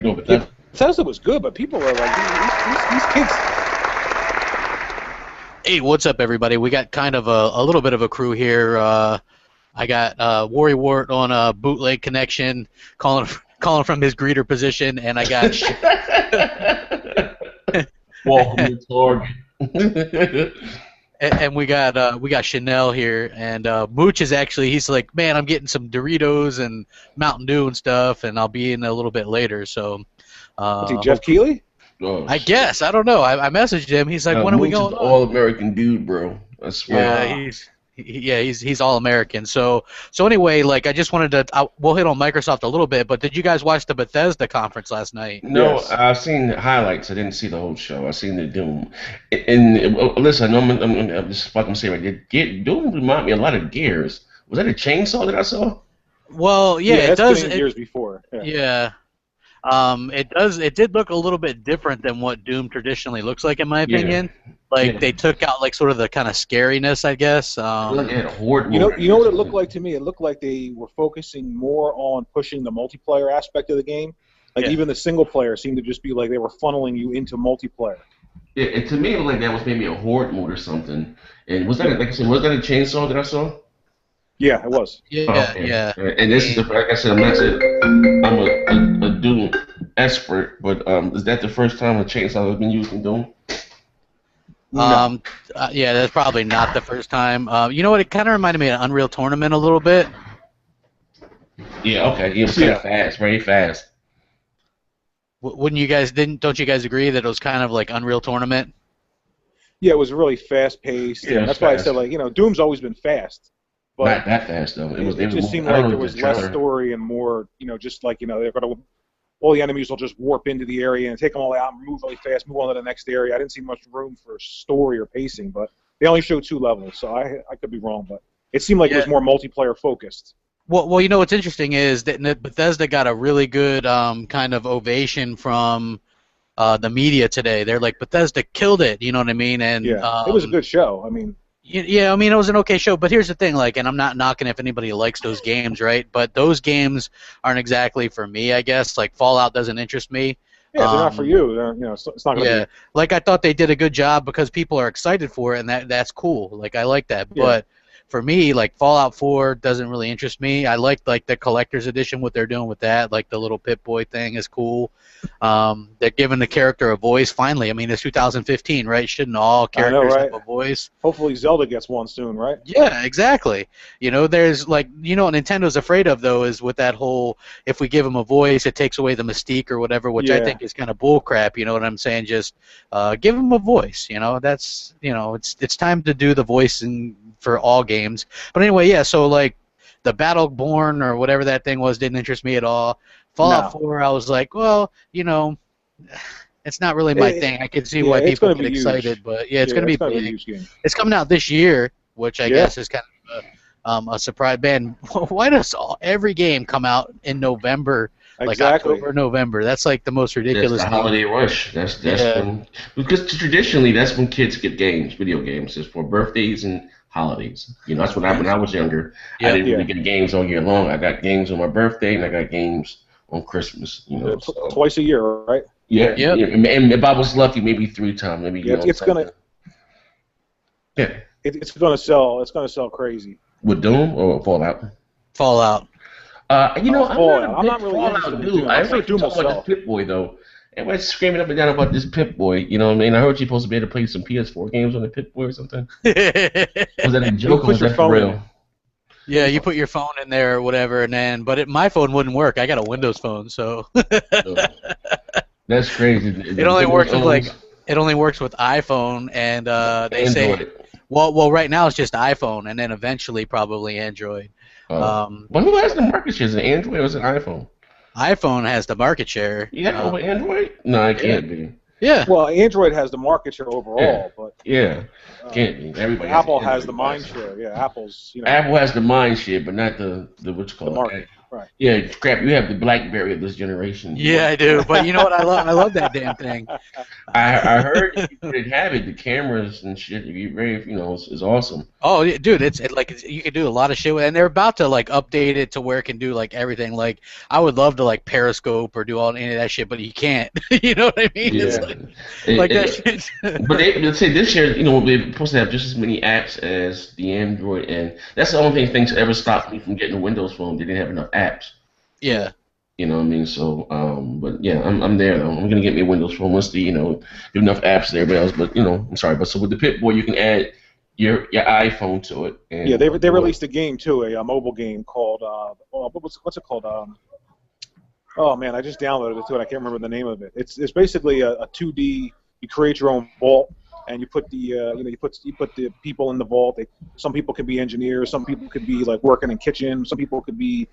No, but Yeah, Bethesda was good, but people are like, these kids. Hey, what's up, everybody? We got kind of a little bit of a crew here. I got Worry Wart on a bootleg connection, calling from his greeter position, and I got welcome to Torg. and we got Chanel here, and Mooch is actually, he's like, man, I'm getting some Doritos and Mountain Dew and stuff, and I'll be in a little bit later. So, What's he, Jeff Keighley? Oh, I guess, I don't know. I messaged him. He's like, when are we Mooch going is on? all-American dude, bro. I swear. Yeah, he's all American. So anyway, like, I just wanted to, we'll hit on Microsoft a little bit, but did you guys watch the Bethesda conference last night? No, Yes. I've seen the highlights. I didn't see the whole show. I seen the Doom. And listen, I know I'm just fucking saying right. Doom remind me a lot of Gears. Was that a chainsaw that I saw? Well, yeah, it that's does. been in years before. Yeah. Yeah. It does. It did look a little bit different than what Doom traditionally looks like, in my opinion. Like, they took out, like, sort of the kind of scariness, I guess. I feel like it had a horde. You know what it looked like to me? It looked like they were focusing more on pushing the multiplayer aspect of the game. Like, even the single player seemed to just be like they were funneling you into multiplayer. Yeah, to me, it looked like that was maybe a horde mode or something. And was that, like I said, was that a chainsaw that I saw? Yeah, it was. Yeah, okay. yeah. And this is, like I said, I'm a Doom expert, but is that the first time a chainsaw has been used in Doom? No. Yeah, that's probably not the first time. You know what? It kind of reminded me of Unreal Tournament a little bit. Yeah, okay. It was kind of fast, very fast. Wouldn't you guys? Don't you guys agree that it was kind of like Unreal Tournament? Yeah, it was really fast-paced. Yeah, that's why I said, like, Doom's always been fast. But not that fast, though. It just seemed like there was less story and more, just like, they're going to, all the enemies will just warp into the area and take them all out and move really fast, move on to the next area. I didn't see much room for story or pacing, but they only showed 2 levels, so I could be wrong, but it seemed like it was more multiplayer focused. Well, what's interesting is that Bethesda got a really good kind of ovation from the media today. They're like, Bethesda killed it, you know what I mean? And it was a good show. I mean, yeah, I mean, it was an okay show, but here's the thing, like, and I'm not knocking if anybody likes those games, right? But those games aren't exactly for me, I guess. Like, Fallout doesn't interest me. Yeah, they're not for you. It's not going to be. Yeah, like, I thought they did a good job because people are excited for it, and that's cool. Like, I like that. Yeah. But for me, like, Fallout 4 doesn't really interest me. I like the collector's edition, what they're doing with that. Like, the little Pip-Boy thing is cool. They're giving the character a voice, finally. I mean, it's 2015, right? Shouldn't all characters have a voice? Hopefully Zelda gets one soon, right? Yeah, exactly. There's, like, what Nintendo's afraid of, though, is with that whole, if we give them a voice, it takes away the mystique or whatever, which I think is kind of bullcrap, you know what I'm saying? Just give them a voice, That's, it's time to do the voice for all games. But anyway, yeah, so, like, the Battleborn or whatever that thing was didn't interest me at all. Fallout 4, I was like, well, it's not really my thing. I can see why people get excited, but yeah, it's going to be big. It's coming out this year, which I guess is kind of a surprise. Man, why does every game come out in November? Like October, November. That's like the most ridiculous. That's the holiday rush. That's when, because traditionally that's when kids get games, video games, is for birthdays and holidays. That's when I was younger. I didn't really get games all year long. I got games on my birthday and I got games on Christmas. Twice a year, right? Yeah. And if I was lucky, maybe 3 times. Maybe. It's gonna. Yeah. It's gonna sell. It's gonna sell crazy. With Doom or Fallout? Fallout. I'm not really Fallout dude. I heard Doom about this Pip-Boy though. Everybody's screaming up and down about this Pip-Boy. You know what I mean? I heard you're supposed to be able to play some PS4 games on the Pip-Boy or something. Was that a joke or was that for real? Yeah, you put your phone in there or whatever, but my phone wouldn't work. I got a Windows phone, so. That's crazy. It only works with iPhone, and they Android. say, well, right now it's just iPhone, and then eventually probably Android. But who has the market share? Is it Android or is it iPhone? iPhone has the market share. Yeah, over Android? No, it can't be. Yeah. Well, Android has the market share overall, but can't be. Everybody. Apple has the mind share. Yeah, Apple's. Apple has the mind share, but not the what's called the market. Right. Yeah, crap. You have the BlackBerry of this generation. Yeah, I do. But you know what? I love that damn thing. I heard if you could have it, the cameras and shit, if you very, is awesome. Oh, dude, like you can do a lot of shit with it, and they're about to like update it to where it can do like everything. Like I would love to like periscope or do all any of that shit, but you can't. You know what I mean? Yeah. It's like that shit. But let's say this year, we're supposed to have just as many apps as the Android, and that's the only thing ever stopped me from getting a Windows phone. They didn't have enough apps. Yeah. You know what I mean? So, but yeah, I'm there though. I'm gonna get me a Windows phone once the give enough apps to everybody else. But I'm sorry, but so with the Pip-Boy, you can add your iPhone to it. And, yeah, they released a game too, a mobile game called what's it called? Oh man, I just downloaded it too, and I can't remember the name of it. It's basically a 2D. You create your own vault, and you put the you put the people in the vault. Some people could be engineers, some people could be like working in kitchen, some people could be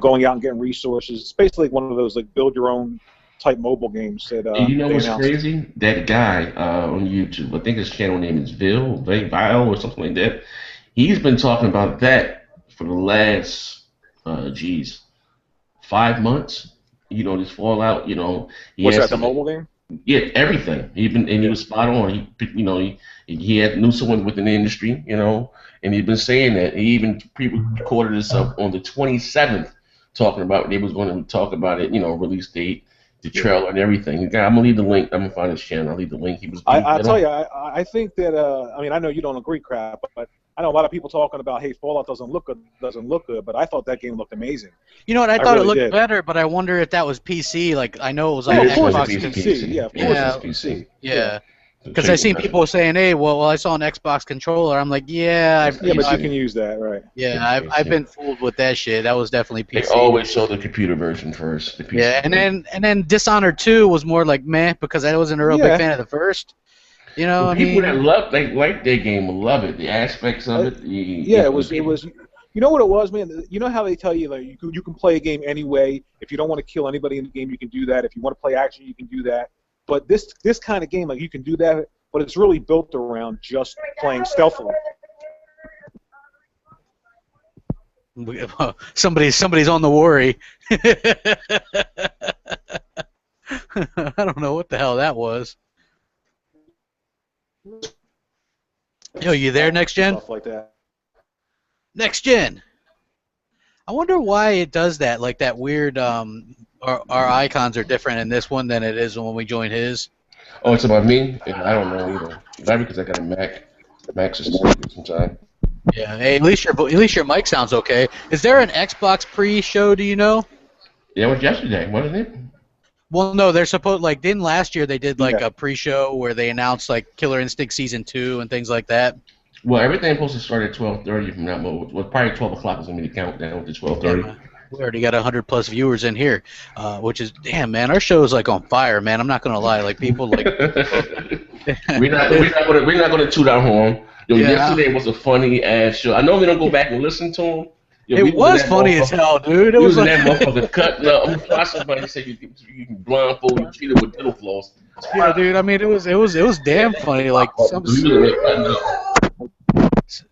going out and getting resources. It's basically one of those like build your own type mobile games that you know what's announced. crazy? That guy on YouTube, I think his channel name is Vile or something like that. He's been talking about that for the last 5 months. This Fallout. What's that? The mobile game? Yeah, everything. He was spot on. He knew someone within the industry, and he'd been saying that. He even recorded this up on the 27th, talking about they was going to talk about it, release date, the trailer, and everything. I'm gonna leave the link. I'm gonna find his channel. I'll leave the link. I'll tell you. I think that I know you don't agree, Crap, but I know a lot of people talking about, hey, Fallout doesn't look good, but I thought that game looked amazing. You know what? I thought it looked better, but I wonder if that was PC. Like I know it was on Xbox. PC. Yeah, of course it's PC. Yeah. Because I seen people saying, "Hey, well, I saw an Xbox controller." I'm like, "Yeah, but you can use that, right?" Yeah, I've been fooled with that shit. That was definitely PC. They always show the computer version first. The PC yeah, and then Dishonored 2 was more like meh because I wasn't a real big fan of the first. People that love like their game will love it. The aspects of it. It was. You know what it was, man? You know how they tell you like you can play a game anyway. If you don't want to kill anybody in the game, you can do that. If you want to play action, you can do that. But this kind of game, like you can do that, but it's really built around just playing stealthily. Somebody's on the worry. I don't know what the hell that was. Yo, you there, Next Gen? Stuff like that. Next Gen. I wonder why it does that. Like that weird. Our icons are different in this one than it is when we join his. Oh, it's about me? Yeah, I don't know either. Not because I got a Mac. The Mac's just sometime. Yeah. Hey, at least your mic sounds okay. Is there an Xbox pre-show? Do you know? Yeah, it was yesterday, wasn't it? Well, no, they're supposed didn't last year they did like a pre-show where they announced like Killer Instinct Season 2 and things like that. Well, everything's supposed to start at 12:30 from that moment. Well, probably 12 o'clock is going to be the countdown to 12:30. Yeah, we already got 100+ viewers in here, which is damn, man. Our show is like on fire, man. I'm not gonna lie, like people like. we're not gonna toot our horn. Yesterday was a funny ass show. I normally don't go back and listen to them. It was funny as hell, dude. It was like that motherfucker cutting up. I'm watching somebody say you can blindfold you treat it with dental floss. Yeah, dude. I mean, it was damn funny. Like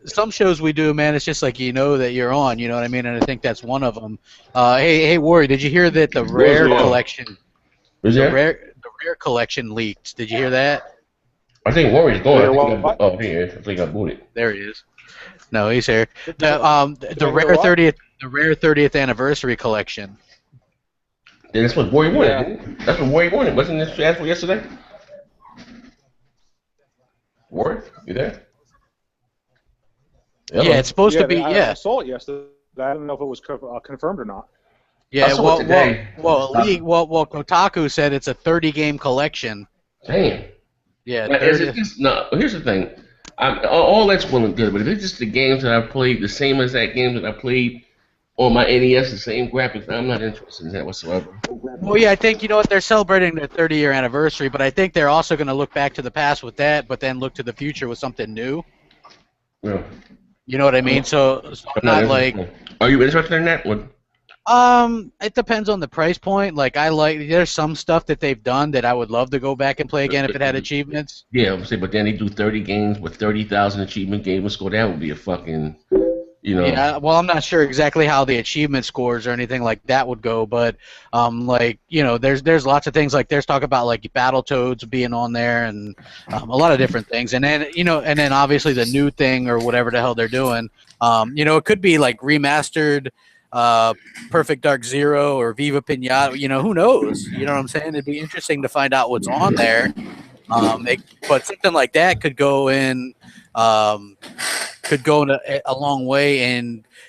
some shows we do, man. It's just like that you're on. You know what I mean? And I think that's one of them. Hey, Warry, did you hear that the Rare collection? The Rare collection leaked. Did you hear that? I think Warry's going. I think I bought it. There he is. No, he's here. The Rare 30th anniversary collection. Yeah, that's what Warry wanted. That's what Warry wanted. Wasn't this asked for yesterday? Warry, you there? Hello. Yeah, it's supposed to be. I saw it yesterday. I don't know if it was confirmed or not. Yeah, well, Kotaku said it's a 30-game collection. Damn. Yeah. Here's the thing. All that's well and good, but if it's just the games that I've played, the same as that game that I played on my NES, the same graphics, I'm not interested in that whatsoever. Well, yeah, I think, they're celebrating their 30-year anniversary, but I think they're also going to look back to the past with that, but then look to the future with something new. Yeah. You know what I mean? So not like... Are you interested in that one? It depends on the price point. Like, there's some stuff that they've done that I would love to go back and play again if it had achievements. Yeah, but then they do 30 games with 30,000 achievement games. Go that would be a fucking Yeah, well, I'm not sure exactly how the achievement scores or anything like that would go, but like there's lots of things, like there's talk about like Battletoads being on there and a lot of different things, and then and then obviously the new thing or whatever the hell they're doing, it could be like remastered Perfect Dark Zero or Viva Pinata, who knows? You know what I'm saying? It'd be interesting to find out what's on there. But something like that could go in. A long way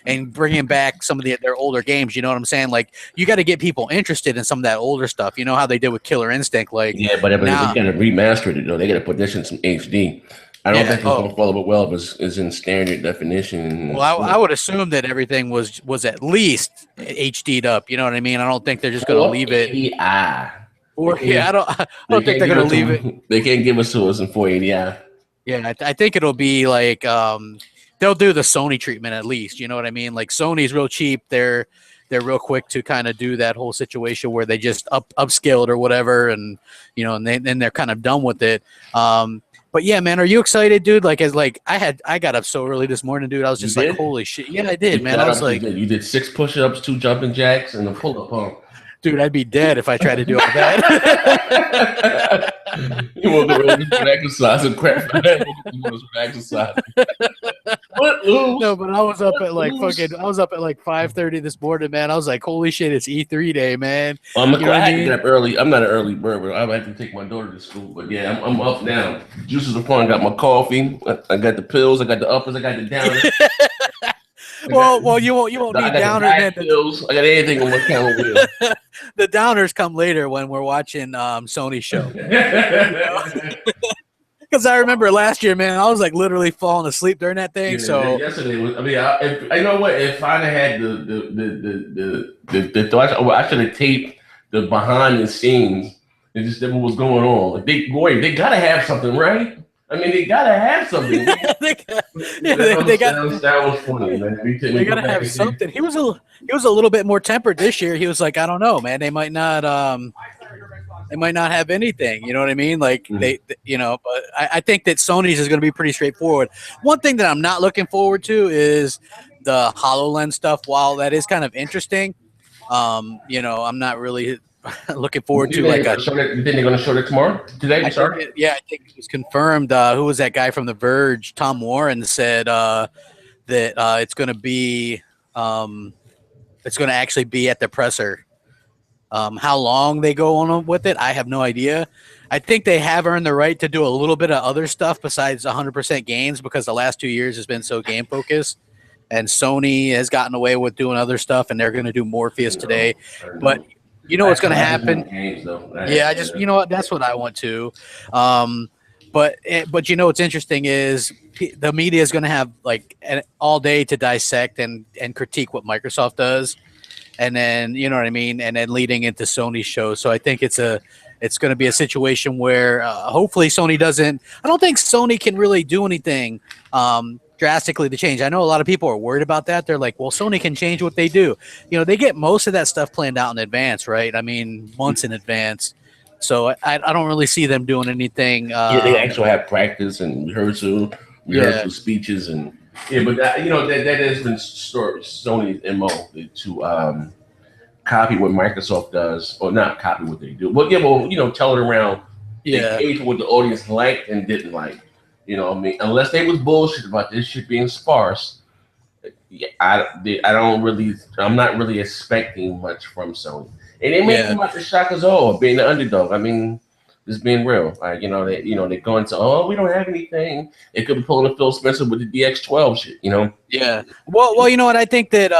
and bringing back some of their older games. You know what I'm saying? Like, you got to get people interested in some of that older stuff. You know how they did with Killer Instinct. Like, yeah, but they got to remaster it though. They got to put this in some HD. I don't think it's going to follow it well if it's in standard definition. Well, I would assume that everything was at least HD'd up. You know what I mean? I don't think they're just going to leave it. Or I don't think they're going to leave it. They can't give us to us in 480i. Yeah, I think it'll be like they'll do the Sony treatment at least. You know what I mean? Like, Sony's real cheap. They're real quick to kind of do that whole situation where they just upscale it or whatever, and and then they're kind of done with it. But yeah, man, are you excited, dude? Like, I got up so early this morning, dude. I was just like, holy shit. Yeah, I did, man. I was like, you did 6 push-ups, 2 jumping jacks, and a pull-up pump. Dude, I'd be dead if I tried to do all that. You want to exercise and crap for that. You want to exercise. No, but I was up at like 5:30 this morning, man. I was like, holy shit, it's E3 day, man. I had to get up early. I'm not an early bird, but I have to take my daughter to school. But yeah, I'm up now. Juices are fun. I got my coffee. I got the pills. I got the uppers. I got the downers. Well, you won't need downers. I got anything on my camera wheel. The downers come later when we're watching Sony's show. Because I remember last year, man, I was like literally falling asleep during that thing. So yesterday was. I mean, I know what. If I'd have had the thoughts, I should have taped the behind the scenes and just what was going on. Like they gotta have something, right? I mean, they gotta have something. That was funny, man. They gotta have something. He was a little bit more tempered this year. He was like, I don't know, man. They might not have anything. You know what I mean? Like but I think that Sony's is going to be pretty straightforward. One thing that I'm not looking forward to is the HoloLens stuff. While that is kind of interesting, I'm not really looking forward to like a. You think they're going to show it tomorrow? Today? I think it was confirmed. Who was that guy from The Verge? Tom Warren said that it's going to be it's going to actually be at the presser. How long they go on with it, I have no idea. I think they have earned the right to do a little bit of other stuff besides 100% games, because the last 2 years has been so game focused, and Sony has gotten away with doing other stuff, and they're going to do Morpheus today. But you know what's going to happen? Yeah, I just what, that's what I want to. But what's interesting is the media is going to have like all day to dissect and critique what Microsoft does, and then you know what I mean, and then leading into Sony's show. So I think it's going to be a situation where hopefully Sony doesn't. I don't think Sony can really do anything drastically to change. I know a lot of people are worried about that. They're like, well, Sony can change what they do. They get most of that stuff planned out in advance, right? I mean, months in advance. So I don't really see them doing anything. They actually have practice and rehearsal speeches, and but that has been Sony's MO to copy what Microsoft does, or not copy what they do. Well, tell it around. They gauge what the audience liked and didn't like. Unless they was bullshit about this shit being sparse, I'm not really expecting much from Sony. And they may come out the shock as being the underdog. I mean, just being real. Like, they're going to, we don't have anything. It could be pulling a Phil Spencer with the DX12 shit, Yeah. Well, you know what? I think that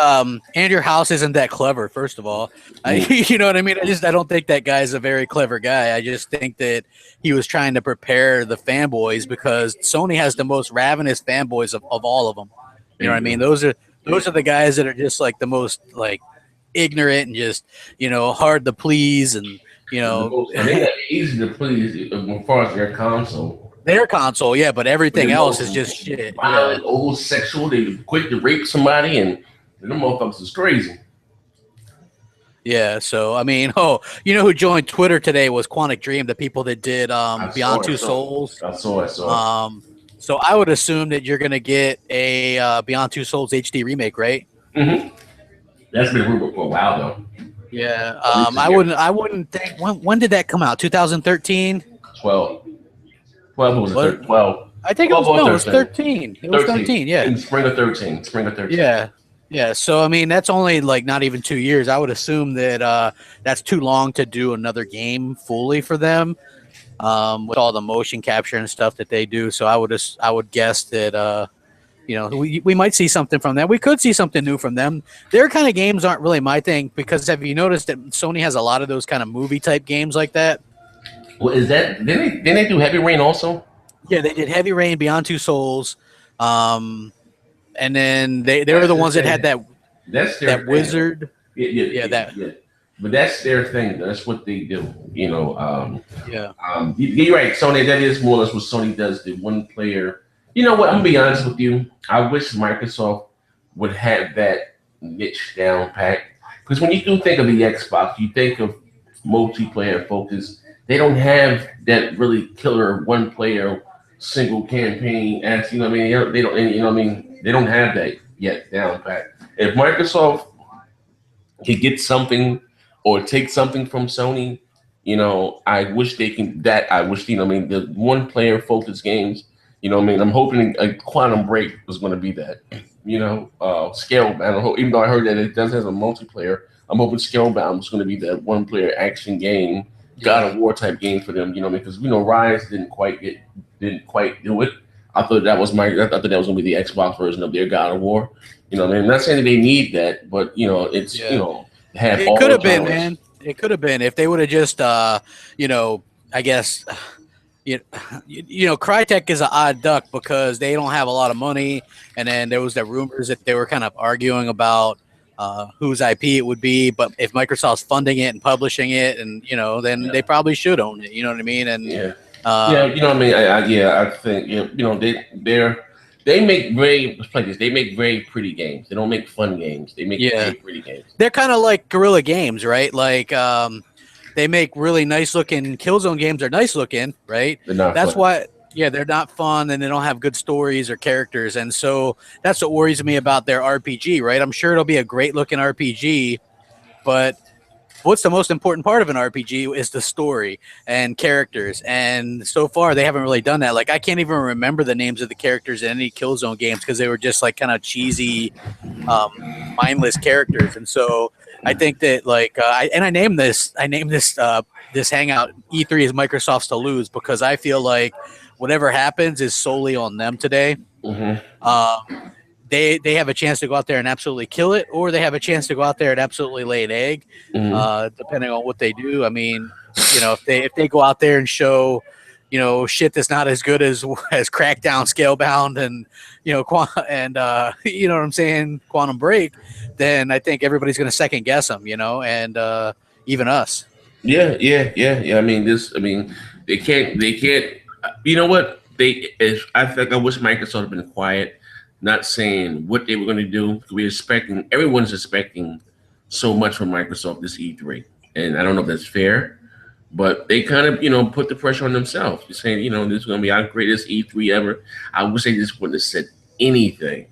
Andrew House isn't that clever, first of all. You know what I mean? I don't think that guy's a very clever guy. I just think that he was trying to prepare the fanboys, because Sony has the most ravenous fanboys of all of them. You know what I mean? Those are the guys that are just like the most like ignorant and just hard to please, and they're easy to please as far as their console. Their console, yeah, but everything else is just shit. Violent, old, sexual. They quick to rape somebody, and them motherfuckers is crazy. Yeah, so I mean, who joined Twitter today was Quantic Dream, the people that did Beyond Two Souls. I saw. So I would assume that you're going to get a Beyond Two Souls HD remake, right? Mm-hmm. That's been rumored for a while, though. Yeah. I wouldn't think. When did that come out? 2013. 12. 12 was a 12. I think it was 13. It was 13. Yeah. In spring of 13. Spring of 13. Yeah. Yeah. So I mean, that's only like not even 2 years. I would assume that that's too long to do another game fully for them. With all the motion capture and stuff that they do. So I would guess that we might see something from them. We could see something new from them. Their kind of games aren't really my thing, because have you noticed that Sony has a lot of those kind of movie type games like that? Well, is that didn't they do Heavy Rain also? Yeah, they did Heavy Rain, Beyond Two Souls, and then they were the ones that had that wizard. Yeah. But that's their thing. That's what they do. You're right. Sony, that is more or less what Sony does. The one player. You know what? I'm gonna be honest with you. I wish Microsoft would have that niche down pat. Because when you do think of the Xbox, you think of multiplayer focus. They don't have that really killer one player single campaign. As you know, what I mean, they don't. You know, what I mean, they don't have that yet down pat. If Microsoft could get something or take something from Sony, I wish they can. I wish I mean, the one player focused games. You know what I mean? I'm hoping a Quantum Break was going to be that. Scalebound. Even though I heard that it does have a multiplayer, I'm hoping Scalebound was going to be that one player action game, God of War type game for them. Because Rise didn't quite do it. I thought that was going to be the Xbox version of their God of War. I mean, I'm not saying that they need that, but it's have. It could have been, man. It could have been if they would have just, I guess. Crytek is an odd duck because they don't have a lot of money, and then there was the rumors that they were kind of arguing about whose IP it would be. But if Microsoft's funding it and publishing it, and then they probably should own it. You know what I mean? And you know what I mean. I think they make very pretty games. They don't make fun games. They make very pretty games. They're kind of like Guerrilla Games, right? Like. They make really nice looking Killzone games. Are nice looking, right? That's why, they're not fun, and they don't have good stories or characters. And so that's what worries me about their RPG, right? I'm sure it'll be a great looking RPG, but what's the most important part of an RPG is the story and characters. And so far, they haven't really done that. Like, I can't even remember the names of the characters in any Killzone games because they were just like kind of cheesy, mindless characters. And so I think that I named this hangout E3 is Microsoft's to lose, because I feel like whatever happens is solely on them today. Mm-hmm. They have a chance to go out there and absolutely kill it, or they have a chance to go out there and absolutely lay an egg, depending on what they do. I mean, if they go out there and show, shit that's not as good as Crackdown, Scalebound, and you know what I'm saying, Quantum Break, then I think everybody's going to second guess them, and even us. Yeah. I mean, they can't. You know what? I wish Microsoft had been quiet, not saying what they were going to do. Everyone's expecting so much from Microsoft this E3, and I don't know if that's fair. But they kind of, put the pressure on themselves. Just saying, this is going to be our greatest E3 ever. I wish they just wouldn't have said anything.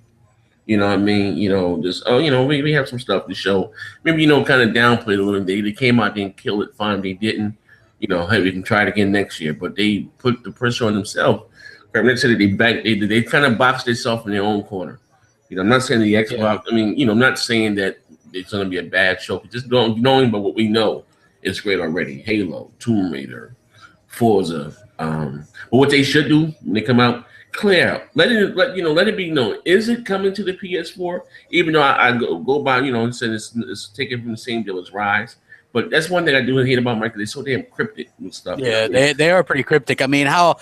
You know what I mean? We have some stuff to show. Maybe, kind of downplay it a little. They came out, didn't kill it, fine. They didn't. Hey, we can try it again next year. But they put the pressure on themselves. They said that they kind of boxed themselves in their own corner. I'm not saying the Xbox. Yeah. I'm not saying that it's going to be a bad show. Just knowing about what we know. It's great already. Halo, Tomb Raider, Forza. But what they should do when they come out, clear out. Let it be known. Is it coming to the PS4? Even though I go by, and said it's taken from the same deal as Rise. But that's one thing I do hate about Microsoft. They're so damn cryptic with stuff. Yeah, they are pretty cryptic. I mean, how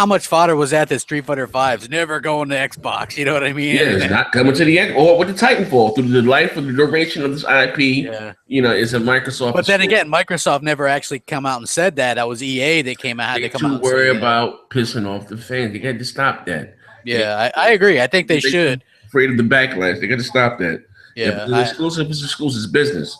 much fodder was that Street Fighter V's never going to Xbox? You know what I mean? Yeah, it's not coming to the X or with the Titanfall through the life of the duration of this IP. Yeah. It's a Microsoft. But then again, Microsoft never actually come out and said that. That was EA that came out. They too worry about pissing off the fans. They got to stop that. Yeah, I agree. I think they should. Afraid of the backlash. They got to stop that. Yeah, if it's exclusive. It's exclusive business.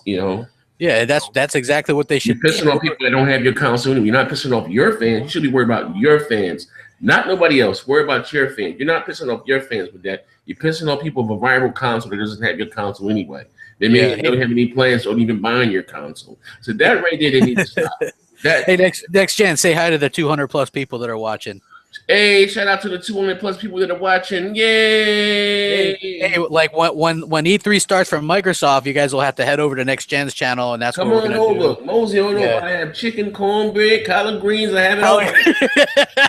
Yeah, that's exactly what they should. You're pissing off people that don't have your console. You're not pissing off your fans. You should be worried about your fans. Not nobody else. Worry about your fans. You're not pissing off your fans with that. You're pissing off people with a viral console that doesn't have your console anyway. They may don't have any plans or even buying your console. So that right there, they need to stop. Hey, next gen, say hi to the 200 plus people that are watching. Hey, shout out to the 200 plus people that are watching. Yay! Hey, like when E3 starts from Microsoft, you guys will have to head over to Next Gen's channel, and that's Come what we're on gonna over. Mosey on over. I have chicken, cornbread, collard greens. I have it all.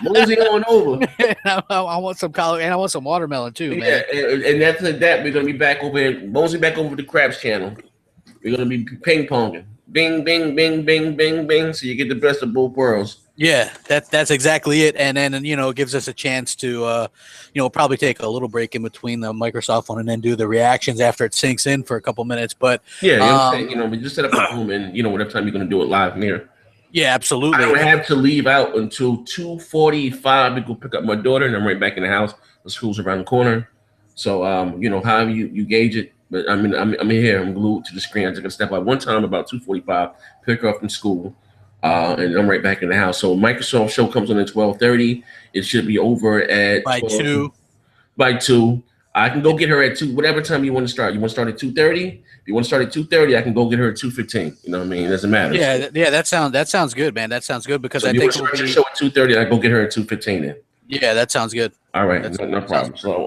Mosey on over. I want some collard, and I want some watermelon too, man. And after that, we're gonna be back over here. Mosey back over the Craps channel. We're gonna be ping ponging. Bing, bing, bing, bing, bing, bing. So you get the best of both worlds. Yeah, that's exactly it. And then it gives us a chance to probably take a little break in between the Microsoft one and then do the reactions after it sinks in for a couple minutes. But I'm saying, we just set up a room and whatever time you're gonna do it live from here. Yeah, absolutely. I don't have to leave out until 2:45 to go pick up my daughter, and I'm right back in the house. The school's around the corner. So however you gauge it. But I'm here. I'm glued to the screen. I just gotta step out one time about 2:45, pick her up from school, and I'm right back in the house. So Microsoft show comes on at 12:30. It should be over at by 2. By 2, I can go get her at 2. Whatever time you want to start. You want to start at 2:30? If you want to start at 2:30, I can go get her at 2:15. You know what I mean? It doesn't matter. Yeah, that sounds good, man. That sounds good because I think we'll start the show at 2:30. I go get her at 2:15 then. Yeah, that sounds good. All right, no problem. So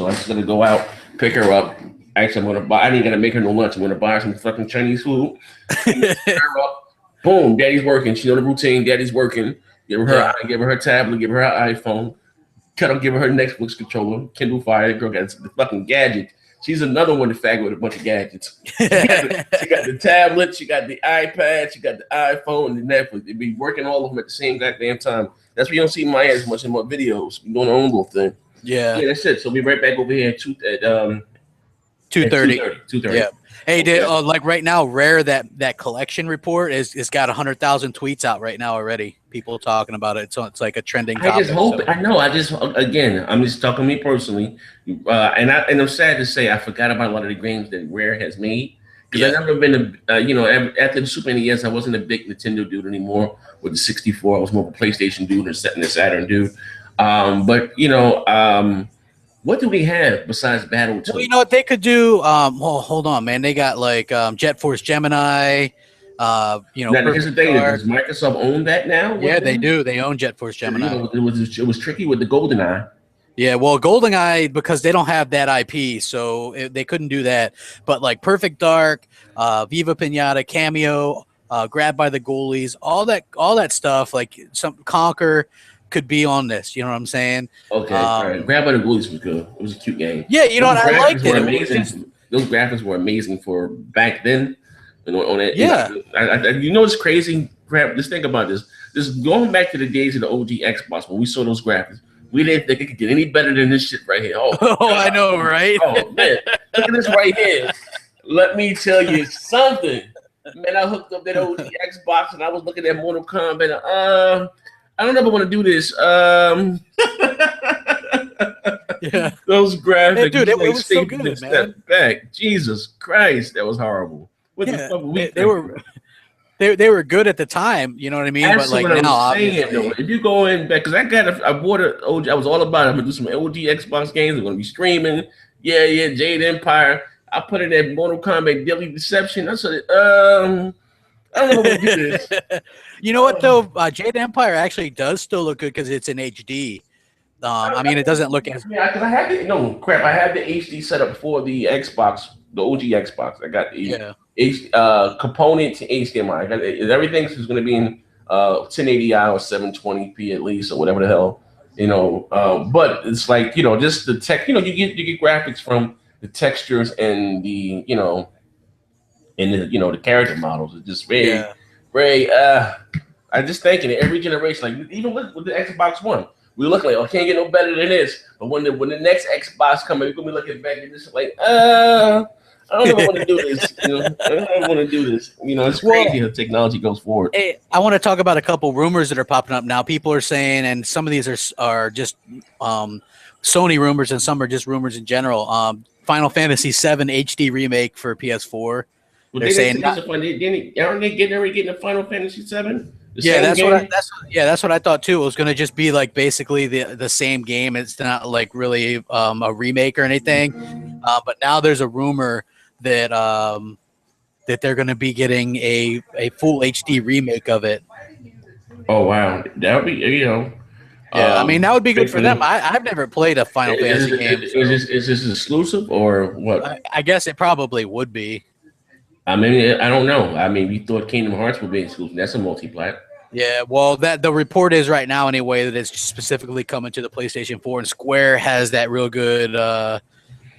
I'm just gonna go out, pick her up. Actually, I'm gonna buy. I ain't gonna make her no lunch. I'm gonna buy her some fucking Chinese food. Pick her up. Boom, Daddy's working. She's on the routine. Daddy's working. Give her her tablet. Give her her iPhone. Give her her Netflix controller. Kindle Fire. That girl got the fucking gadget. She's another one to fag with a bunch of gadgets. She got the tablet. She got the iPad. She got the iPhone and the Netflix. They be working all of them at the same goddamn time. That's why you don't see Maya as much in more videos. We're doing our own little thing. Yeah, that's it. So we'll be right back over here at 2:30. 2:30. Yeah. Hey, like right now, Rare that collection report is got 100,000 tweets out right now already. People talking about it, so it's like a trending topic. I just hope. I know. I'm just talking to me personally, and I'm sad to say I forgot about a lot of the games that Rare has made because I've never been after the Super NES, I wasn't a big Nintendo dude anymore. With the 64, I was more of a PlayStation dude and the Saturn dude. What do we have besides Battletoads? Well, you know what they could do? Hold on, man. They got like Jet Force Gemini. Now, here's the thing: does Microsoft own that now? Yeah, they do. They own Jet Force Gemini. It was tricky with the GoldenEye. Yeah, well, GoldenEye, because they don't have that IP, so they couldn't do that. But like Perfect Dark, Viva Pinata, Cameo, Grabbed by the Ghoulies, all that stuff, like some Conquer could be on this. You know what I'm saying? Okay, right. Grabbed by the Ghoulies was good. It was a cute game. Yeah, you know what? I liked it. Those graphics were amazing for back then. On it, yeah. It's crazy. Just think about this. This is going back to the days of the OG Xbox when we saw those graphics. We didn't think it could get any better than this shit right here. Oh, I know, right? Oh man, look at this right here. Let me tell you something. Man, I hooked up that OG Xbox and I was looking at Mortal Kombat. I don't ever want to do this. Yeah, those graphics, hey, dude, it was so good, man. Step back, Jesus Christ, that was horrible. What the fuck they were good at the time, you know what I mean? That's but like what now, obviously, though, if you go in back, because I bought an OG. I was all about it. I'm gonna do some OG Xbox games. I'm gonna be streaming. Yeah, Jade Empire. I put in that Mortal Kombat Deadly Deception. I said, I don't know what to do this. You know what though? Jade Empire actually does still look good because it's in HD. I mean, it doesn't look as. Yeah, because I had I had the HD setup for the Xbox, the OG Xbox. I got the component to HDMI. Everything is going to be in 1080i or 720p at least, or whatever the hell, But it's like just the tech. You get graphics from the textures and the the character models. It's just very. I just think in every generation, like even with the Xbox One. We look like, can't get no better than this. But when the next Xbox comes, we're gonna be looking back at this like, I don't ever want to do this. I don't want to do this. It's crazy how technology goes forward. Hey, I want to talk about a couple rumors that are popping up now. People are saying, and some of these are just Sony rumors, and some are just rumors in general. Final Fantasy VII HD remake for PS4. Well, they're saying aren't they getting a Final Fantasy VII? That's what I thought too. It was going to just be like basically the same game. It's not like really a remake or anything. But now there's a rumor that that they're going to be getting a full HD remake of it. Oh wow, that would be Yeah, I mean that would be good for them. I've never played a Final Fantasy game. Is this exclusive or what? I guess it probably would be. I mean, I don't know. I mean, we thought Kingdom Hearts would be exclusive. That's a multi-plat. Yeah, well, that the report is right now anyway that it's specifically coming to the PlayStation 4, and Square has that real good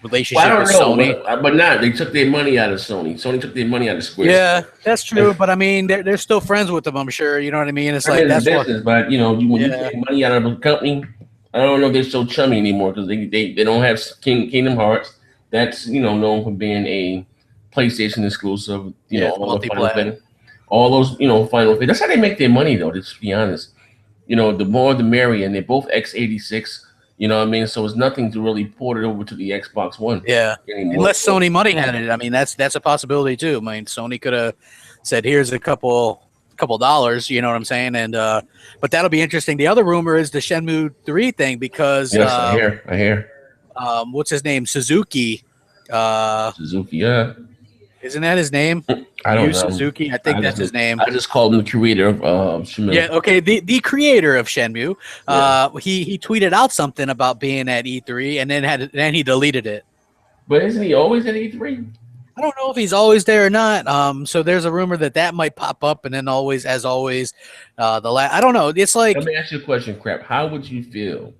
relationship with Sony. But not. They took their money out of Sony. Sony took their money out of Square. Yeah, that's true. But I mean, they're still friends with them. I'm sure. You know what I mean? It's like that's business. But when you take money out of a company, I don't know if they're so chummy anymore because they don't have Kingdom Hearts. That's known for being a PlayStation exclusive. All the Final Fantasy. All those, Final Fantasy. That's how they make their money, though. To be honest, the more the merrier, and they're both x86. You know what I mean? So it's nothing to really port it over to the Xbox One. Yeah, unless Sony money had it. I mean, that's a possibility too. I mean, Sony could have said, "Here's a couple dollars." You know what I'm saying? And but that'll be interesting. The other rumor is the Shenmue 3 thing because yes, I hear. What's his name? Suzuki. Suzuki, yeah. Isn't that his name? I don't know. Suzuki. I think that's his name. I just called him the creator of Shenmue. Yeah, okay. The creator of Shenmue. Yeah. He tweeted out something about being at E3 and then he deleted it. But isn't he always at E3? I don't know if he's always there or not. So there's a rumor that might pop up, and then always, I don't know. It's like. Let me ask you a question, Crap. How would you feel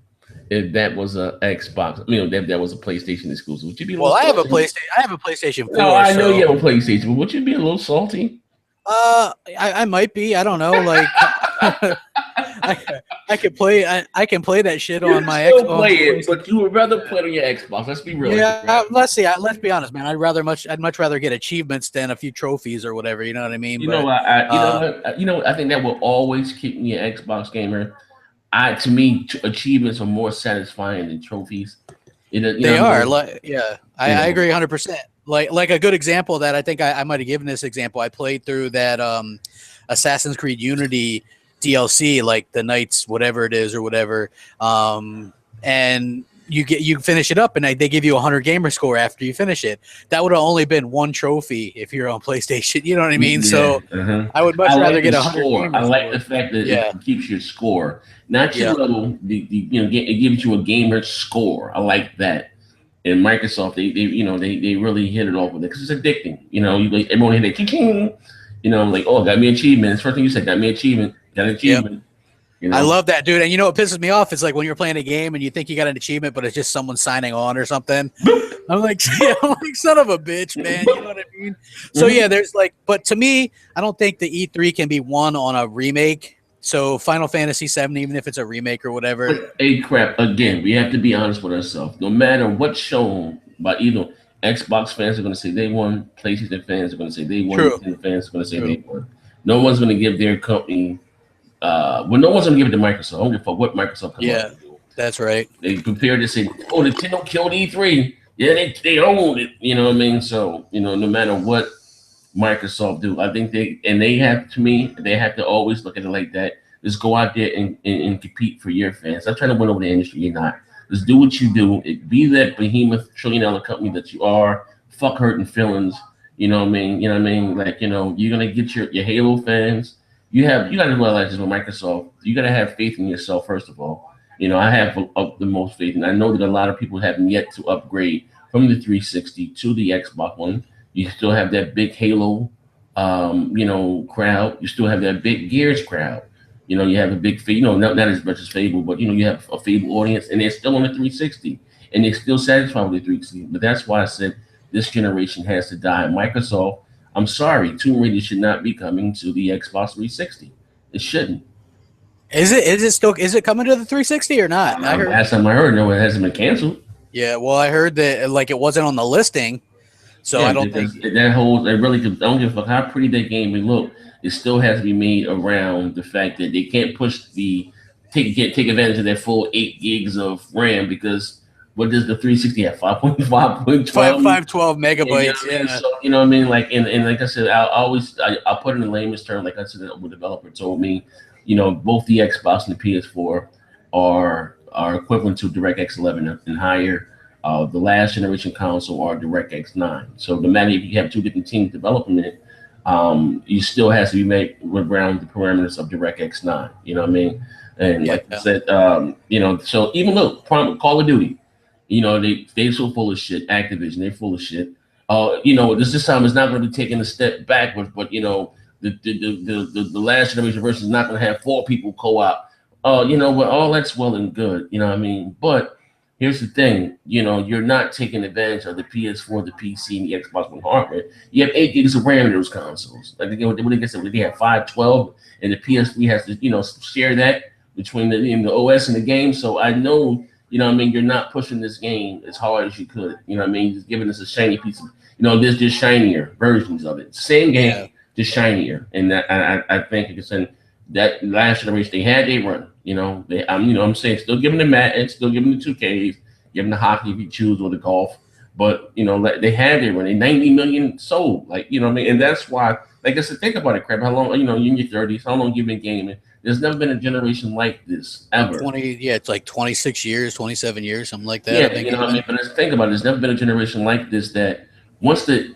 if that was a Xbox? That was a PlayStation exclusive. Would you be? I have a PlayStation 4. No, I know you have a PlayStation, but would you be a little salty? I might be. I don't know. Like, I can play. I can play that shit on my Xbox. Play it, but you would rather play it on your Xbox. Let's be real. Yeah, let's be honest, man. I'd much rather get achievements than a few trophies or whatever. You know what I mean? I think that will always keep me an Xbox gamer. To me, achievements are more satisfying than trophies. They are. I agree 100%. Like a good example of that, I think I might have given this example. I played through that Assassin's Creed Unity DLC, like the Knights, whatever it is or whatever, and you finish it up, and they give you 100 gamer score after you finish it. That would have only been one trophy if you're on PlayStation. You know what I mean? Yeah. So I would much rather get 100 score. I like the fact that it keeps your score, not your level. It gives you a gamer score. I like that. And Microsoft, they really hit it off with it because it's addicting. Everyone hit it, like, oh, got me achievement. First thing you said, got me achievement. Got an achievement. Yep. I love that, dude. And what pisses me off is like when you're playing a game and you think you got an achievement, but it's just someone signing on or something. I'm like, son of a bitch, man. You know what I mean? So there's but to me, I don't think the E3 can be won on a remake. So Final Fantasy VII, even if it's a remake or whatever. But, hey, Crap, again, we have to be honest with ourselves. No matter what's shown by either Xbox fans are going to say they won, PlayStation fans are going to say they won, Nintendo fans are going to say they won. No one's going to give their company, no one's going to give it to Microsoft. I don't give a fuck what Microsoft comes out with. That's right. They prepared to say, oh, Nintendo killed E3. Yeah, they owned it. You know what I mean? So, no matter what Microsoft do, I think they have to always look at it like that. Just go out there and compete for your fans. I'm trying to win over the industry. You're not. Just do what you do. Be that behemoth trillion-dollar company that you are. Fuck hurting feelings. You know what I mean? Like, you're gonna get your Halo fans. You gotta realize this with Microsoft. You gotta have faith in yourself first of all. I have the most faith, and I know that a lot of people haven't yet to upgrade from the 360 to the Xbox One. You still have that big Halo, crowd. You still have that big Gears crowd. You have a big, not as much as Fable, but you have a Fable audience, and they're still on the 360, and they're still satisfied with the 360. But that's why I said this generation has to die. Microsoft, I'm sorry, Tomb Raider should not be coming to the Xbox 360. It shouldn't. Is it coming to the 360 or not? Last time I heard, no, it hasn't been canceled. Yeah, well, I heard that it wasn't on the listing. So I don't think that holds. I really don't give a fuck how pretty that game may look. It still has to be made around the fact that they can't push take advantage of that full 8 gigs of RAM because what does the 360 have? 5.12? 512 megabytes. Yeah. So, you know what I mean? Like, and like I said, I'll put it in layman's term. Like I said, a developer told me, both the Xbox and the PS4 are equivalent to DirectX 11 and higher. The last generation console are DirectX 9. So no matter if you have two different teams developing it, you still has to be made around the parameters of DirectX 9. You know what I mean? And like I said, so even though Call of Duty, they so full of shit. Activision, they're full of shit. This time is not going to be taking a step backwards, but the last generation version is not going to have 4 people co-op. Well, all that's well and good. You know what I mean? But here's the thing, you're not taking advantage of the PS4, the PC, and the Xbox One hardware. You have 8 gigs of RAM in those consoles. Like they have 512, and the PS3 has to share that between the OS and the game. So I know. You're not pushing this game as hard as you could. Just giving us a shiny piece of, there's just shinier versions of it. Same game, just shinier. And that, I think it's in that last generation, they had their run. I'm saying still giving the Madden, still giving the 2Ks, giving the hockey if you choose or the golf. But, they had their run. They 90 million sold. And that's why, like I said, think about it, Crap. How long, you're in your 30s, how long you've been gaming? There's never been a generation like this ever. It's like 26 years, 27 years, something like that. Yeah, But let's think about it. There's never been a generation like this that once the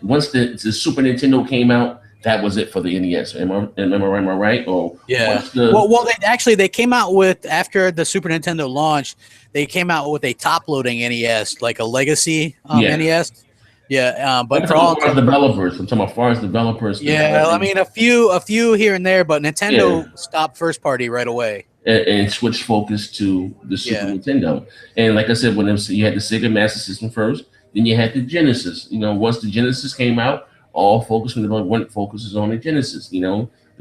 Super Nintendo came out, that was it for the NES. Am I right? Or they came out with, after the Super Nintendo launched, they came out with a top-loading NES, like a legacy NES. Yeah, but for all developers, I'm talking about far as developers. Yeah, I mean a few here and there, but Nintendo stopped first party right away and switched focus to the Super Nintendo. And like I said, when you had the Sega Master System first, then you had the Genesis. Once the Genesis came out, all focus from the one focuses on the Genesis. The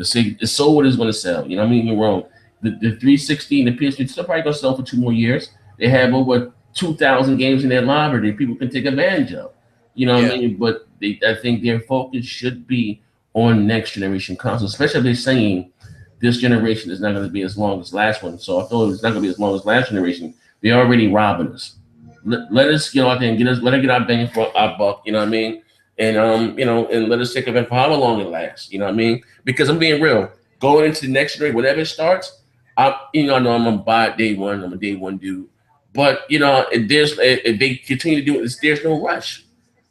Sega, it's sold what it's going to sell. I mean, you're wrong. The 360 and the PS3 still probably going to sell for 2 more years. They have over 2,000 games in their library that people can take advantage of. What I mean? But I think their focus should be on next generation consoles, especially if they're saying this generation is not going to be as long as last one. So I thought it's not going to be as long as last generation. They're already robbing us. Let us get out there and let us get our bang for our buck. You know what I mean? And and let us take advantage for how long it lasts. You know what I mean? Because I'm being real. Going into the next generation, whatever it starts, I know I'm gonna buy it day one. I'm a day one dude. But if they continue to do it, there's no rush.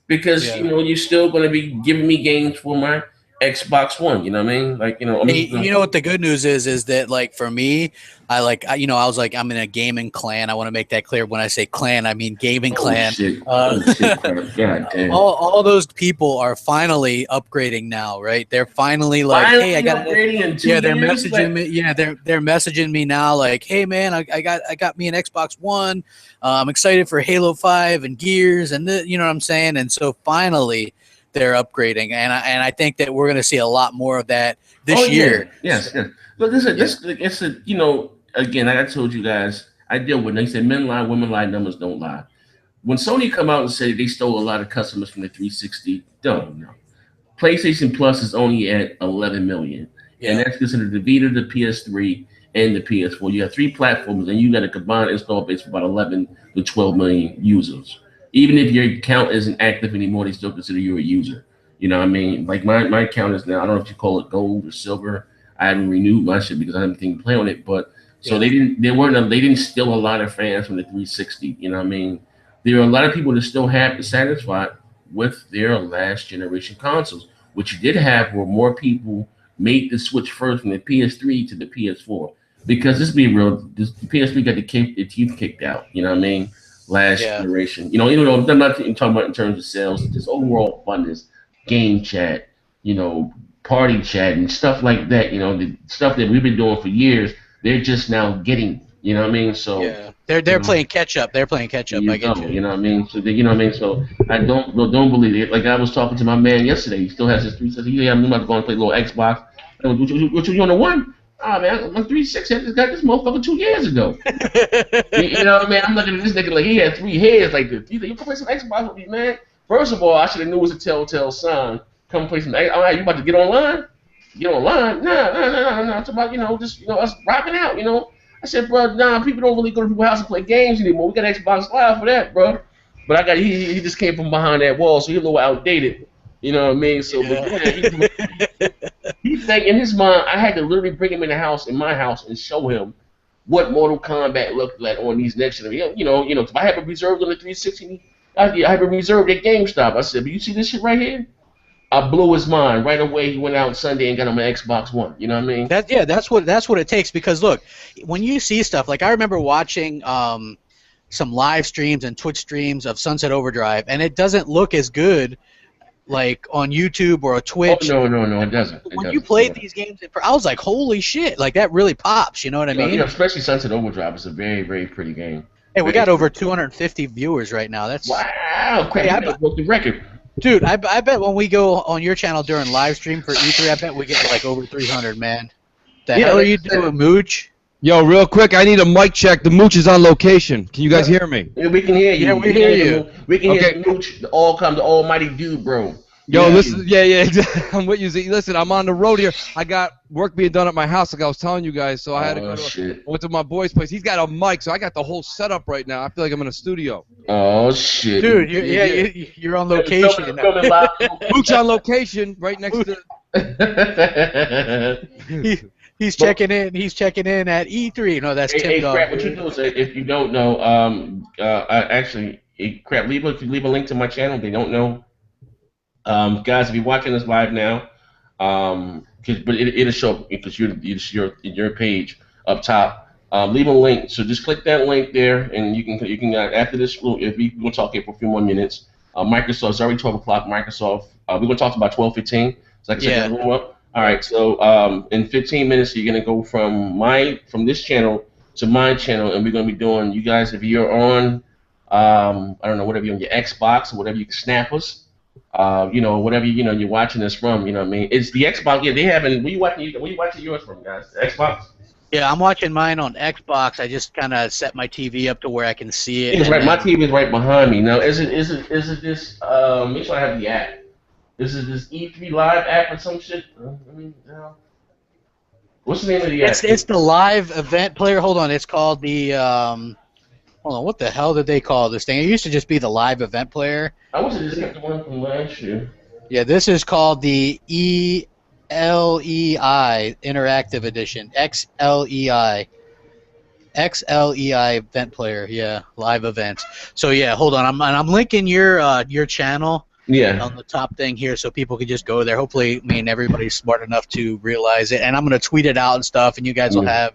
Because you're still going to be giving me games for my Xbox One. You know what I mean? Like you know what the good news is that like for me, I was like I'm in a gaming clan. I want to make that clear. When I say clan, I mean gaming clan. Shit. God damn. All those people are finally upgrading now, right? They're finally like, hey, I got they're messaging me. Yeah, they're messaging me now like, hey man, I got me an Xbox One. I'm excited for Halo 5 and Gears and you know what I'm saying? And so finally they're upgrading, and I think that we're going to see a lot more of that this year. Yes. But it's again, like I told you guys, I deal with. They said men lie, women lie, numbers don't lie. When Sony come out and say they stole a lot of customers from the 360, no. PlayStation Plus is only at 11 million, and that's considered the Vita, the PS3, and the PS4. You have 3 platforms, and you got a combined install base of about 11 to 12 million users. Even if your account isn't active anymore, they still consider you a user. You know what I mean? Like my account is now, I don't know if you call it gold or silver. I haven't renewed my shit because I haven't anything to play on it. But so they didn't steal a lot of fans from the 360. You know what I mean? There are a lot of people that still have to satisfy with their last generation consoles. What you did have were more people made the switch first from the PS3 to the PS4. Because let's be real, the PS3 got the teeth kicked out. You know what I mean? Last generation, even though I'm not talking about in terms of sales, just overall funness, game chat, party chat and stuff like that. The stuff that we've been doing for years, they're just now getting. You know what I mean? So they're playing catch up. They're playing catch up. You know what I mean? So So I don't believe it. Like I was talking to my man yesterday. He still has his 360. I'm about to go and play a little Xbox. What you on the one? Oh man, I'm 360. I just got this motherfucker 2 years ago. You know what I mean? I'm looking at this nigga like he had 3 heads like this. He's like, you can play some Xbox with me, man. First of all, I should have knew it was a telltale sign. Come play some. All right, you about to get online? Get online? Nah. I'm talking about just us rocking out. I said, bro, nah, people don't really go to people's house and play games anymore. We got Xbox Live for that, bro. But he just came from behind that wall, so he's a little outdated. You know what I mean? So, but yeah, he think in his mind, I had to literally bring him in my house, and show him what Mortal Kombat looked like on these next generation. You know, if I have it reserved on the 360, I have it reserved at GameStop. I said, but you see this shit right here? I blew his mind right away. He went out Sunday and got him an Xbox One. You know what I mean? That's what it takes. Because look, when you see stuff like, I remember watching some live streams and Twitch streams of Sunset Overdrive, and it doesn't look as good like on YouTube or a Twitch. Oh, no, it doesn't. When you played these games, I was like, holy shit, like that really pops. You know what I mean? Yeah, especially Sunset Overdrive. It's a very, very pretty game. Hey, we got over 250 viewers right now. That's wow. Crap, you broke the record. Dude, I bet when we go on your channel during live stream for E3, I bet we get like over 300, man. The hell are you doing, Mooch? Yo, real quick, I need a mic check. The Mooch is on location. Can you guys hear me? Yeah, we can hear you. Yeah, we hear you. We can hear Mooch, the almighty dude, bro. Yo, listen, yeah, I'm with you. Listen, I'm on the road here. I got work being done at my house, like I was telling you guys, so I had to go I went to my boy's place. He's got a mic, so I got the whole setup right now. I feel like I'm in a studio. Oh, shit. Dude, you're on location. Mooch on location, right next to... He's checking in. He's checking in at E3. No, that's Tim Dog. Crap, what you do is, if you don't know, actually, Crap, leave a link to my channel. They don't know. Guys, if you're watching this live now, but it'll show up because your page up top. Leave a link. So just click that link there, and you can after this, if we're gonna talk here for a few more minutes. Microsoft's already 12 o'clock. Microsoft. We're gonna talk about 12:15. So like I said, all right. So in 15 minutes, you're gonna go from this channel to my channel, and we're gonna be doing. You guys, if you're on, I don't know, whatever you're on your Xbox or whatever, you can snap us. Whatever you're watching this from, you know what I mean? It's the Xbox. Yeah, they haven't. Where you watching yours from, guys? The Xbox. Yeah, I'm watching mine on Xbox. I just kind of set my TV up to where I can see it. It's right. My TV is right behind me. Now, is it this? Make sure I have the app. Is it this E3 Live app or some shit? What's the name of the app? It's the live event player. Hold on, it's called the. Hold on, what the hell did they call this thing? It used to just be the live event player. I wish I just got the one from last year. Yeah, this is called the ELEI Interactive Edition. XLEI event player. Yeah, live events. So yeah, hold on. I'm linking your channel. Yeah. On the top thing here, so people can just go there. Hopefully, everybody's smart enough to realize it, and I'm gonna tweet it out and stuff, and you guys will have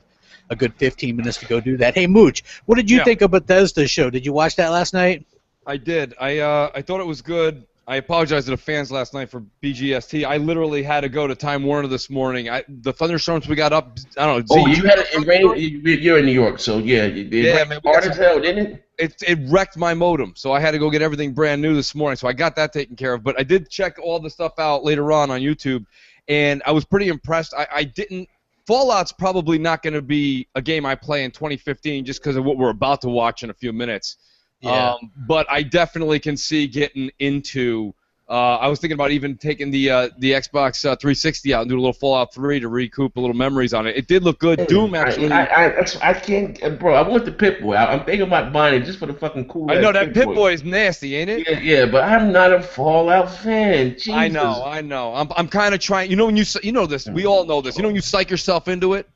a good 15 minutes to go do that. Hey, Mooch, what did you think of Bethesda's show? Did you watch that last night? I did. I thought it was good. I apologize to the fans last night for BGST. I literally had to go to Time Warner this morning. The thunderstorms we got up, I don't know. Oh, you had it in rain? You're in New York, so yeah. Man, hard as hell, didn't it? It wrecked my modem, so I had to go get everything brand new this morning. So I got that taken care of. But I did check all the stuff out later on YouTube, and I was pretty impressed. I didn't. Fallout's probably not going to be a game I play in 2015 just because of what we're about to watch in a few minutes. Yeah. But I definitely can see getting into. I was thinking about even taking the Xbox 360 out and doing a little Fallout 3 to recoup a little memories on it. It did look good. Doom actually. I can't, bro. I want the Pip-Boy. I'm thinking about buying it just for the fucking cool. I know that Pip-Boy is nasty, ain't it? Yeah, but I'm not a Fallout fan. Jesus. I know. I'm kind of trying. You know when you know this. We all know this. You know when you psych yourself into it.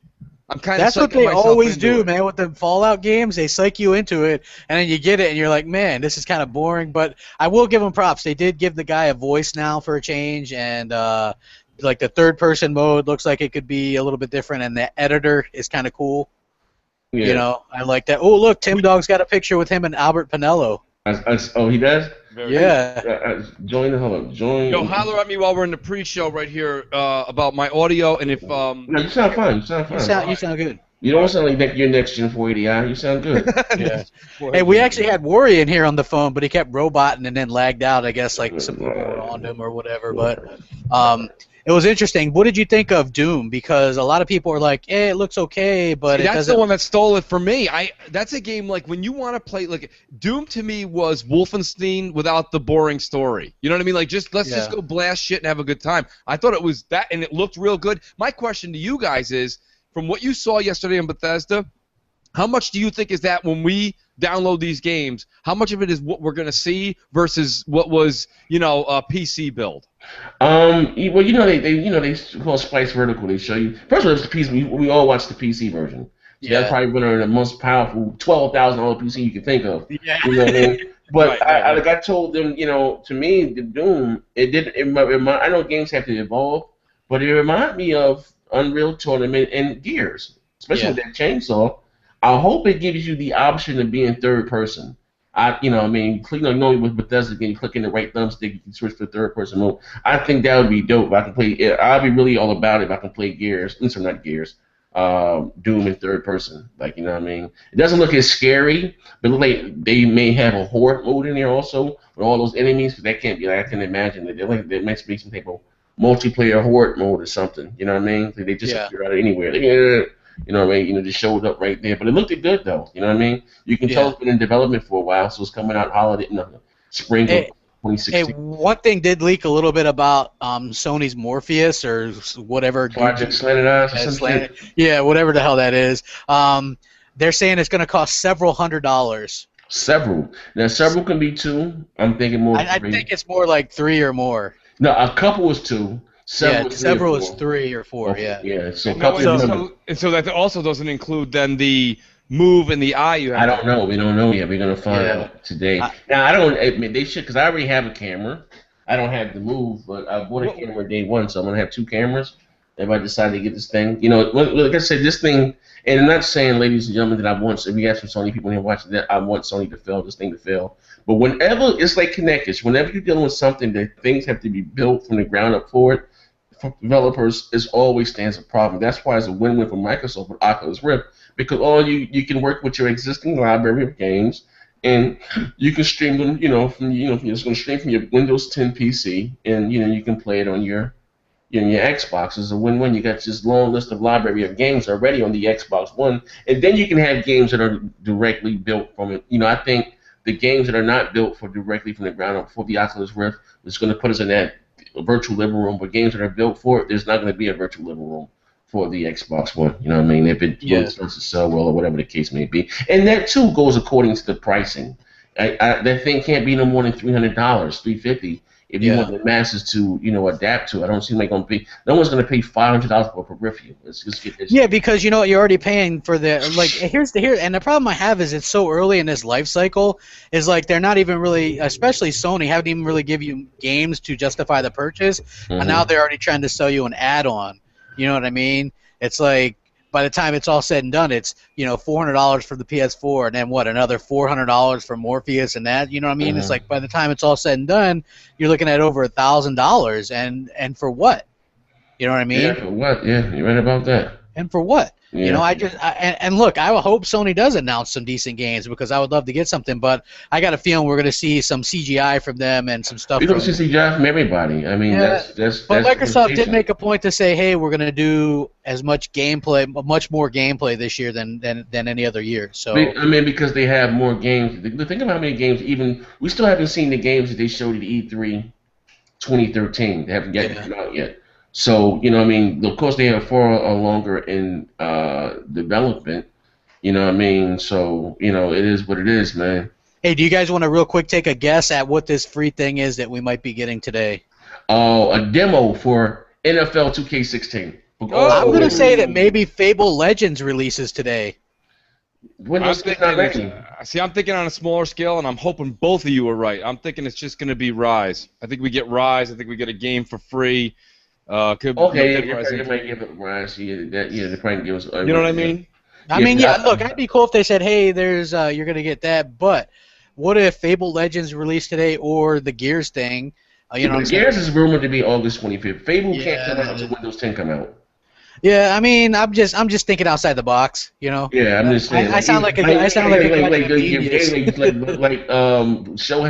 That's what they always do, man, with the Fallout games. They psych you into it, and then you get it, and you're like, man, this is kind of boring. But I will give them props. They did give the guy a voice now for a change, and like the third-person mode looks like it could be a little bit different, and the editor is kind of cool. Yeah. You know, I like that. Oh, look, Tim Dog's got a picture with him and Albert Pinello. Oh, he does? Yeah. Join. Yo, holler at me while we're in the pre-show right here about my audio, and if No, you sound fine. You sound good. You don't sound like your next gen 480i. You sound good. Yeah. Hey, we actually had Worry in here on the phone, but he kept roboting and then lagged out. I guess like some people were on him or whatever. But it was interesting. What did you think of Doom? Because a lot of people are like, it looks okay, but it doesn't. That's the one that stole it for me. That's a game like when you want to play like Doom to me was Wolfenstein without the boring story. You know what I mean? Like let's just go blast shit and have a good time. I thought it was that, and it looked real good. My question to you guys is, from what you saw yesterday in Bethesda, how much do you think is that when we download these games? How much of it is what we're going to see versus what was, a PC build? Well, they call Splice Vertical. They show you first of all, it's the PC. We all watch the PC version. So that's probably one of the most powerful $12,000 PC you can think of. Yeah. You know what I mean? But Right. like I told them, to me, the Doom, it did. I know games have to evolve, but it reminded me of Unreal Tournament and Gears, especially with that chainsaw. I hope it gives you the option of being third person. Normally with Bethesda, you click in the right thumbstick, you can switch to third person mode. I think that would be dope. If I can play, I'll be really all about it if I can play Gears. Not Gears. Doom in third person. It doesn't look as scary, but like they may have a horde mode in there also with all those enemies. Cause that can't be I can imagine that there might be some type of multiplayer horde mode or something. You know what I mean? They just appear out of anywhere. You know what I mean? Just showed up right there. But it looked good though. You know what I mean? You can tell it's been in development for a while, so it's coming out spring of 2016. Hey, one thing did leak a little bit about Sony's Morpheus or whatever. Project Slanted Eyes or something. Yeah, whatever the hell that is. They're saying it's going to cost several $100s. Several. Now, several can be 2. I'm thinking more. I think it's more like 3 or more. No, a couple is 2. Several is 3 or 4. Okay. Yeah. Yeah. So, so that also doesn't include then the move and the eye you have. I don't know. We don't know yet. We're gonna find out today. Now I don't admit they should because I already have a camera. I don't have the move, but I bought a camera day one, so I'm gonna have 2 cameras. If I decide to get this thing, like I said, this thing, and I'm not saying, ladies and gentlemen, that I want. If you have some Sony people here watching that, I want Sony to fail, this thing to fail. But whenever it's like connectors, whenever you're dealing with something that things have to be built from the ground up for it, for developers, it always stands a problem. That's why it's a win-win for Microsoft with Oculus Rift, because you can work with your existing library of games, and you can stream them. You're just going to stream from your Windows 10 PC, and you can play it on your Xbox. It's a win-win. You got this long list of library of games already on the Xbox One, and then you can have games that are directly built from it. I think the games that are not built for directly from the ground up for the Oculus Rift is going to put us in that virtual living room, but games that are built for it, there's not going to be a virtual living room for the Xbox One. You know what I mean? If it starts to sell well or whatever the case may be. And that, too, goes according to the pricing. That thing can't be no more than $300, $350 if you want the masses to, adapt to. I don't seem like no one's going to pay $500 for a peripheral. Because you're already paying for the and the problem I have is it's so early in this life cycle is like they're not even really, especially Sony, haven't even really give you games to justify the purchase, and now they're already trying to sell you an add-on. You know what I mean? It's like by the time it's all said and done, it's $400 for the PS4, and then another $400 for Morpheus and that. You know what I mean? It's like by the time it's all said and done, you're looking at over $1,000, and for what? You know what I mean? Yeah, for what? Yeah, you're right about that. And for what? Yeah. And look, I hope Sony does announce some decent games because I would love to get something, but I got a feeling we're going to see some CGI from them and some stuff. We're going to see CGI from everybody. I mean, that's But Microsoft did make a point to say, hey, we're going to do as much gameplay, much more gameplay this year than any other year. So because they have more games. Think about how many games. Even we still haven't seen the games that they showed at E3 2013. They haven't yet come out yet. So, of course they have far longer in development, so, it is what it is, man. Hey, do you guys want to real quick take a guess at what this free thing is that we might be getting today? Oh, a demo for NFL 2K16. I'm going to say that maybe Fable Legends releases today. I'm thinking on a smaller scale, and I'm hoping both of you are right. I'm thinking it's just going to be Rise. I think we get Rise. I think we get a game for free. They might give it Rise. They probably give us. You know what I mean? Look, I'd be cool if they said, "Hey, there's you're gonna get that." But what if Fable Legends released today or the Gears thing? Gears is rumored to be August 25th. Fable can't come out until Windows 10 come out. Yeah, I mean, I'm just thinking outside the box, Yeah, I'm just saying. I sound like a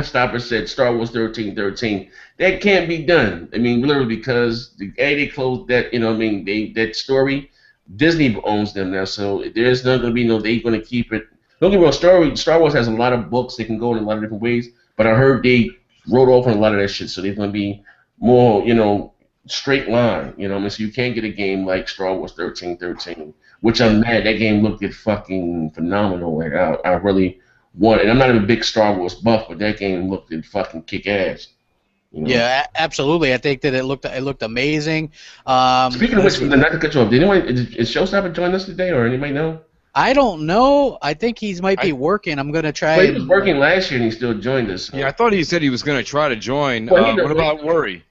Showstopper said Star Wars 1313. That can't be done. I mean, literally because they closed that. That story. Disney owns them now, so there's not going to be they're going to keep it. Don't get me wrong. Star Wars has a lot of books. They can go in a lot of different ways, but I heard they wrote off on a lot of that shit, so there's going to be more, straight line, so you can't get a game like Star Wars 1313 which I'm mad. That game looked fucking phenomenal. Like I really want, and I'm not even a big Star Wars buff, but that game looked fucking kick ass. You know? Yeah, absolutely. I think that it looked amazing. Speaking of which, not to cut you off, did anyone is Showstopper join us today, or anybody know? I don't know. I think he might be working. I'm gonna try. Well, he was working last year, and he still joined us. So. Yeah, I thought he said he was going to try to join. What about Worry?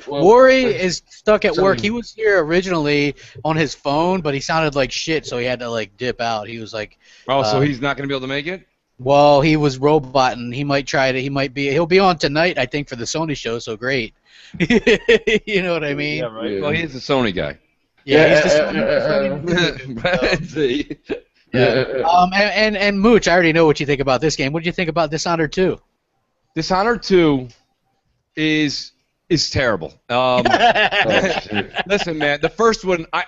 Well, Worry is stuck at work. He was here originally on his phone, but he sounded like shit, so he had to like dip out. He was like, "Oh, so he's not going to be able to make it." Well, he was robotting. He might try to. He'll be on tonight, I think, for the Sony show. So great. You know what I mean? Yeah, right. Yeah. Well, he's the Sony guy. Yeah, he's the Sony. And Mooch, I already know what you think about this game. What did you think about Dishonored 2? Dishonored 2 is terrible. Listen, man, the first one. I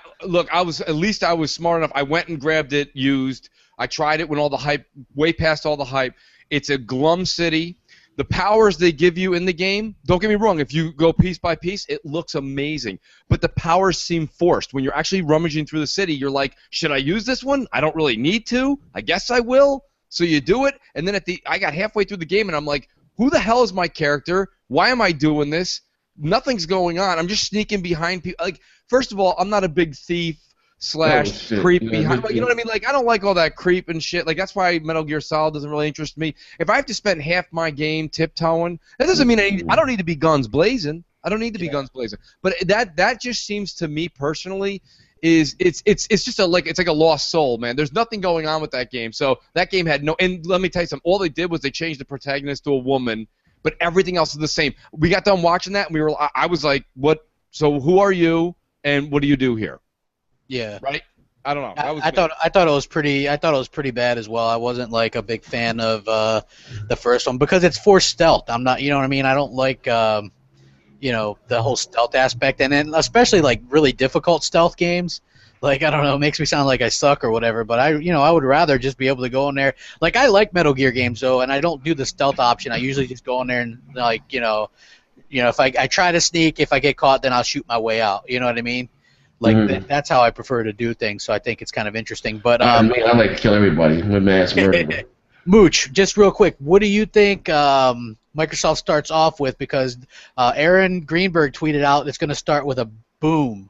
was smart enough. I went and grabbed it used. I tried it when all the hype, way past all the hype. It's a glum city. The powers they give you in the game, don't get me wrong, if you go piece by piece, it looks amazing. But the powers seem forced. When you're actually rummaging through the city, you're like, should I use this one? I don't really need to. I guess I will. So you do it, and then I got halfway through the game, and I'm like, who the hell is my character? Why am I doing this? Nothing's going on. I'm just sneaking behind people. Like, first of all, I'm not a big thief. Creep behind, you know what I mean? Like, I don't like all that creep and shit. Like, that's why Metal Gear Solid doesn't really interest me. If I have to spend half my game tiptoeing, that doesn't mean I don't need to be guns blazing. I don't need to be guns blazing. But that just seems to me personally it's just it's like a lost soul, man. There's nothing going on with that game. So that game had no. And let me tell you something. All they did was they changed the protagonist to a woman, but everything else is the same. We got done watching that, and I was like, what? So who are you, and what do you do here? Yeah. Right. I don't know. I thought it was pretty. I thought it was pretty bad as well. I wasn't like a big fan of the first one because it's for stealth. I'm not. You know what I mean? I don't like the whole stealth aspect, and then especially like really difficult stealth games. Like, I don't know, it makes me sound like I suck or whatever. But I would rather just be able to go in there. Like, I like Metal Gear games though, and I don't do the stealth option. I usually just go in there and like if I try to sneak, if I get caught, then I'll shoot my way out. You know what I mean? Like that's how I prefer to do things. So I think it's kind of interesting. But I like to kill everybody with mass murder. Mooch, just real quick, what do you think Microsoft starts off with? Because Aaron Greenberg tweeted out it's going to start with a boom.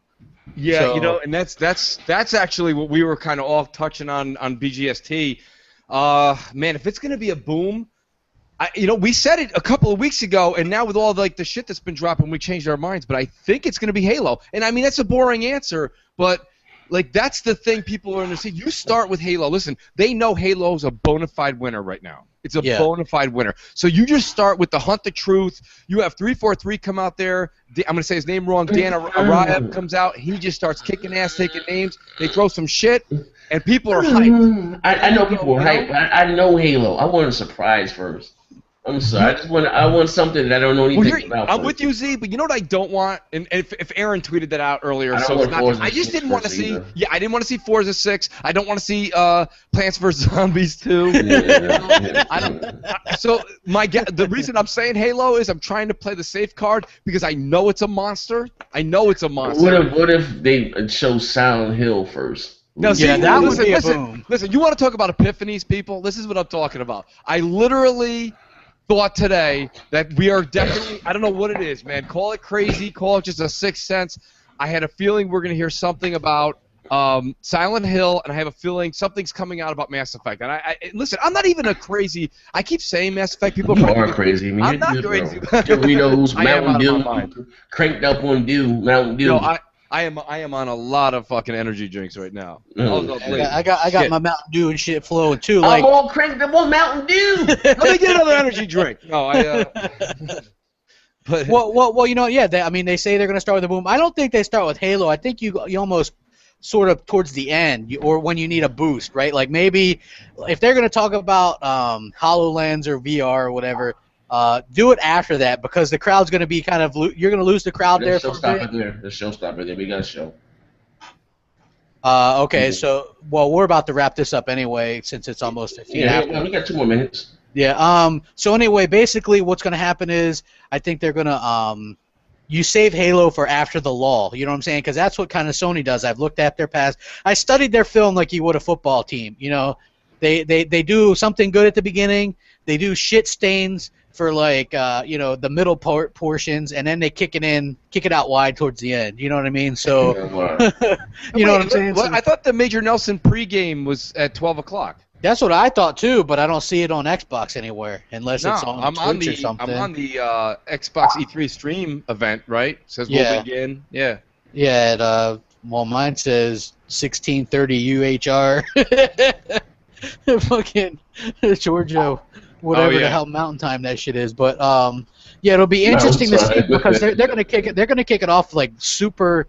Yeah, and that's actually what we were kind of all touching on BGST. Man, if it's going to be a boom. We said it a couple of weeks ago, and now with all the shit that's been dropping, we changed our minds. But I think it's going to be Halo, and I mean that's a boring answer, but that's the thing people are going to see. You start with Halo. Listen, they know Halo's a bona fide winner right now. It's a bona fide winner. So you just start with the Hunt the Truth. You have 343 come out there. I'm going to say his name wrong. Dan Araya comes out. He just starts kicking ass, taking names. They throw some shit, and people are hyped. I know people are hyped. I know Halo. I want a surprise first. I'm sorry. I want something that I don't know anything about. I'm with you, Z, but you know what I don't want? And if Aaron tweeted that out earlier, I just didn't want to see. Either. Yeah, I didn't want to see Forza 6. I don't want to see Plants vs Zombies 2. So the reason I'm saying Halo is I'm trying to play the safe card because I know it's a monster. What if they show Silent Hill first? No, that would be a boom. Listen, you want to talk about epiphanies, people? This is what I'm talking about. I literally thought today that we are definitely, I don't know what it is, man. Call it crazy, call it just a sixth sense. I had a feeling we're going to hear something about Silent Hill, and I have a feeling something's coming out about Mass Effect. And listen, I'm not even a crazy. I keep saying Mass Effect. People are crazy. I'm not crazy. We know who's Mountain Dew, cranked up on Mountain Dew. No, I am on a lot of fucking energy drinks right now. I got my Mountain Dew and shit flowing too. I'm all cranked up on Mountain Dew. Let me get another energy drink. No, But well, they say they're gonna start with a boom. I don't think they start with Halo. I think you almost sort of towards the end, or when you need a boost, right? Like maybe if they're gonna talk about HoloLens or VR or whatever. Do it after that because the crowd's going to be kind of you're going to lose the crowd there. The showstopper there. We got a show. Okay, so we're about to wrap this up anyway since it's almost 15. Yeah, we got 2 more minutes. Yeah. So anyway, basically, what's going to happen is I think they're going to you save Halo for after the lull. You know what I'm saying? Because that's what kind of Sony does. I've looked at their past. I studied their film like you would a football team. You know, they do something good at the beginning. They do shit stains for like you know, the middle portions, and then they kick it out wide towards the end. You know what I mean? So you know what I'm saying? I thought the Major Nelson pregame was at 12 o'clock. That's what I thought too, but I don't see it on Xbox anywhere unless it's on Twitch or something. I'm on the Xbox E3 stream event, right? It says we'll begin. Yeah. Yeah. Well, mine says 16:30 UHR. Fucking Georgia, whatever the hell mountain time that shit is. But yeah, it'll be interesting to see because they're gonna kick it off like super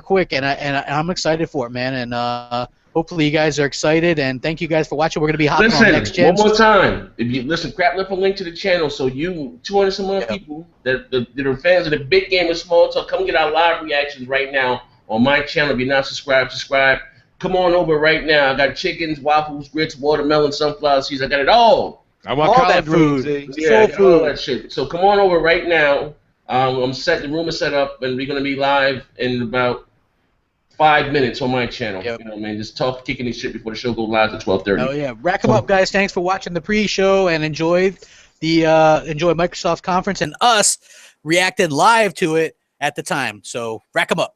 quick, and I'm excited for it, man. And hopefully you guys are excited, and thank you guys for watching. We're going to be hopping on next gen. One more time. If you listen, Crap left a link to the channel, so you 200 some odd people that are fans of the big game and small talk, come get our live reactions right now on my channel. If you're not subscribed, subscribe. Come on over right now. I got chickens, waffles, grits, watermelon, sunflower seeds. I got it all. I want all that food. Yeah, all that shit. So come on over right now. The room is set up, and we're going to be live in about 5 minutes on my channel. You know what I mean? Just kicking this shit before the show goes live at 12:30. Oh yeah, rack them up, guys. Thanks for watching the pre-show and enjoy Microsoft conference and us reacted live to it at the time. So rack them up.